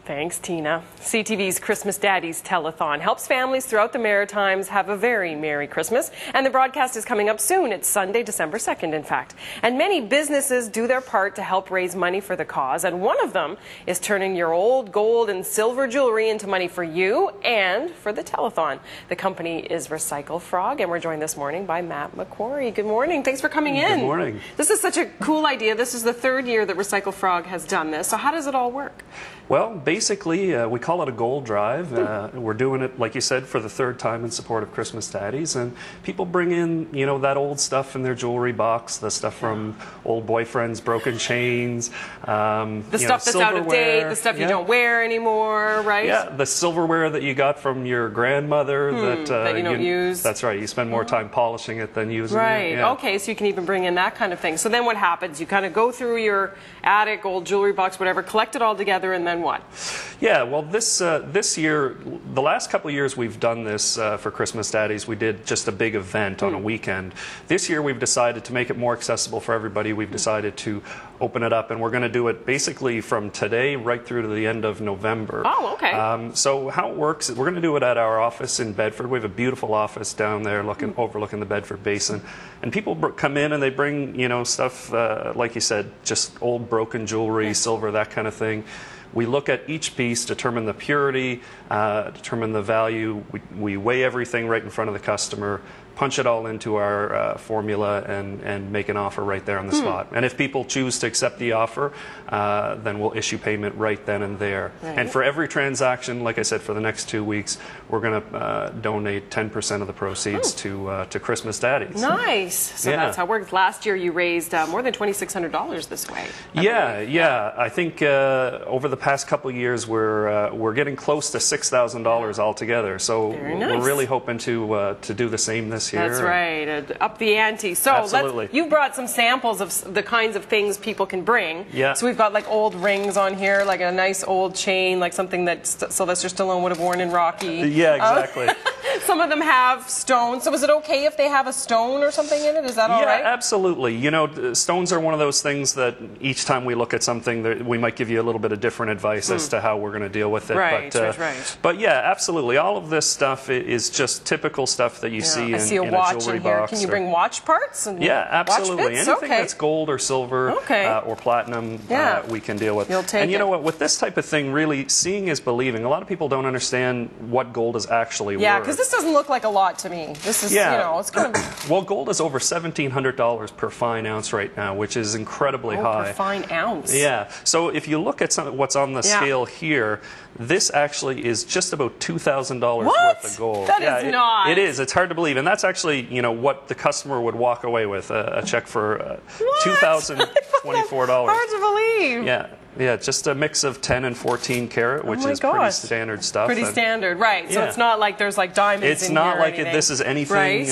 Thanks, Tina. CTV's Christmas Daddies telethon helps families throughout the Maritimes have a very Merry Christmas. And the broadcast is coming up soon. It's Sunday, December 2nd, in fact. And many businesses do their part to help raise money for the cause. And one of them is turning your old gold and silver jewelry into money for you and for the telethon. The company is Recycle Frog, and we're joined this morning by MacQuarrie. Good morning. Thanks for coming in. Good morning. This is such a cool idea. This is the third year that Recycle Frog has done this. So how does it all work? Well, basically, we call it a gold drive. We're doing it, like you said, for the third time in support of Christmas Daddies. And people bring in, you know, that old stuff in their jewelry box, the stuff from old boyfriends, broken chains. The stuff that's out of date, the stuff you don't wear anymore, right? Yeah, the silverware that you got from your grandmother that you don't use. That's right. You spend more time polishing it than using it. Right. Yeah. Okay, so you can even bring in that kind of thing. So then what happens? You kind of go through your attic, old jewelry box, whatever, collect it all together, and then what? Yeah, well, this year, the last couple of years we've done this for Christmas Daddies. We did just a big event on a weekend. This year we've decided to make it more accessible for everybody. We've decided to open it up, and we're going to do it basically from today right through to the end of November. Oh, okay. So how it works is we're going to do it at our office in Bedford. We have a beautiful office down there overlooking the Bedford Basin. And people come in and they bring, you know, stuff, like you said, just old broken jewelry, silver, that kind of thing. We look at each piece, determine the purity, determine the value. We weigh everything right in front of the customer, punch it all into our formula, and make an offer right there on the spot. And if people choose to accept the offer, then we'll issue payment right then and there. Right. And for every transaction, like I said, for the next 2 weeks, we're going to donate 10% of the proceeds to Christmas Daddies. Nice. So that's how it works. Last year you raised more than $2,600 this way. Yeah. I think over the past couple of years we're getting close to $6,000 altogether. So we're really hoping to do the same this year. That's right. Up the ante. So you brought some samples of the kinds of things people can bring. Yeah. So we've got like old rings on here, like a nice old chain, like something that Sylvester Stallone would have worn in Rocky. Yeah, exactly. Some of them have stones. So is it okay if they have a stone or something in it? Is that all right? Yeah, absolutely. You know, stones are one of those things that each time we look at something, we might give you a little bit of different advice as to how we're going to deal with it. Right, but yeah, absolutely. All of this stuff is just typical stuff that you see in a jewelry box. Can you bring watch parts? And yeah, absolutely. Watch bits? Anything that's gold or silver or platinum, we can deal with. And you know what? With this type of thing, really, seeing is believing. A lot of people don't understand what gold is actually worth. Yeah, because this doesn't look like a lot to me. This is, you know, it's kind of... Well, gold is over $1,700 per fine ounce right now, which is incredibly high. Per fine ounce. Yeah. So if you look at what's on the scale here, this actually is just about $2,000 worth of gold. That is not. It is. It's hard to believe, and that's actually, you know, what the customer would walk away with, a check for $2,024. Hard to believe. Yeah, just a mix of 10 and 14 karat, which is pretty standard stuff. Pretty standard, right. So it's not like there's like diamonds in here. It's not like this is anything,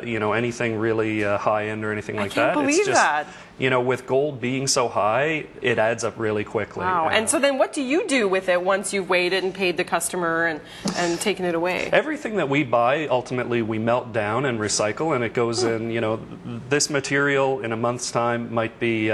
you know, anything really high-end or anything like that. I can't believe that. You know, with gold being so high, it adds up really quickly. Wow. And so then what do you do with it once you've weighed it and paid the customer and taken it away? Everything that we buy, ultimately, we melt down and recycle, and it goes in, you know, this material in a month's time might be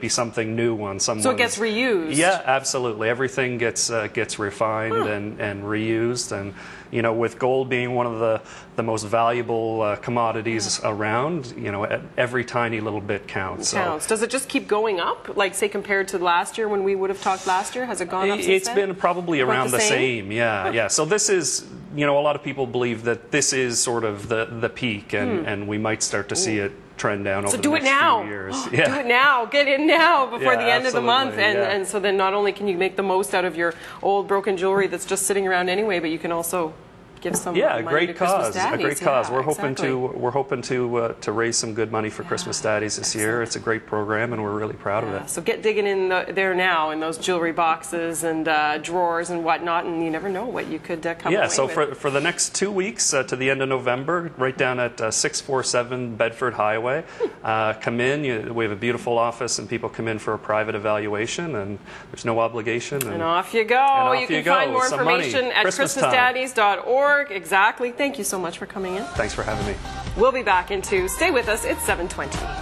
something new on someone's... So it gets reused? Yeah, absolutely. Everything gets refined and reused, and, you know, with gold being one of the most valuable commodities around, you know, every tiny little bit counts. Does it just keep going up? Like, say, compared to last year when we would have talked last year? Has it gone up since then? It's been probably around the same. Yeah. So this is, you know, a lot of people believe that this is sort of the peak, and we might start to see it trend down over the next few years. Yeah. Do it now. Get in now before the end of the month. And so then not only can you make the most out of your old broken jewelry that's just sitting around anyway, but you can also give some money a great to cause. Christmas Daddies. A great cause. We're hoping to raise some good money for Christmas Daddies this year. It's a great program, and we're really proud of it. So get digging in there now in those jewelry boxes and drawers and whatnot, and you never know what you could come away with. So for the next 2 weeks to the end of November, right down at 647 Bedford Highway, come in. We have a beautiful office, and people come in for a private evaluation, and there's no obligation. And off you go. You can find more information at ChristmasDaddies.org. Exactly. Thank you so much for coming in. Thanks for having me. We'll be back in 2. Stay with us. It's 7:20.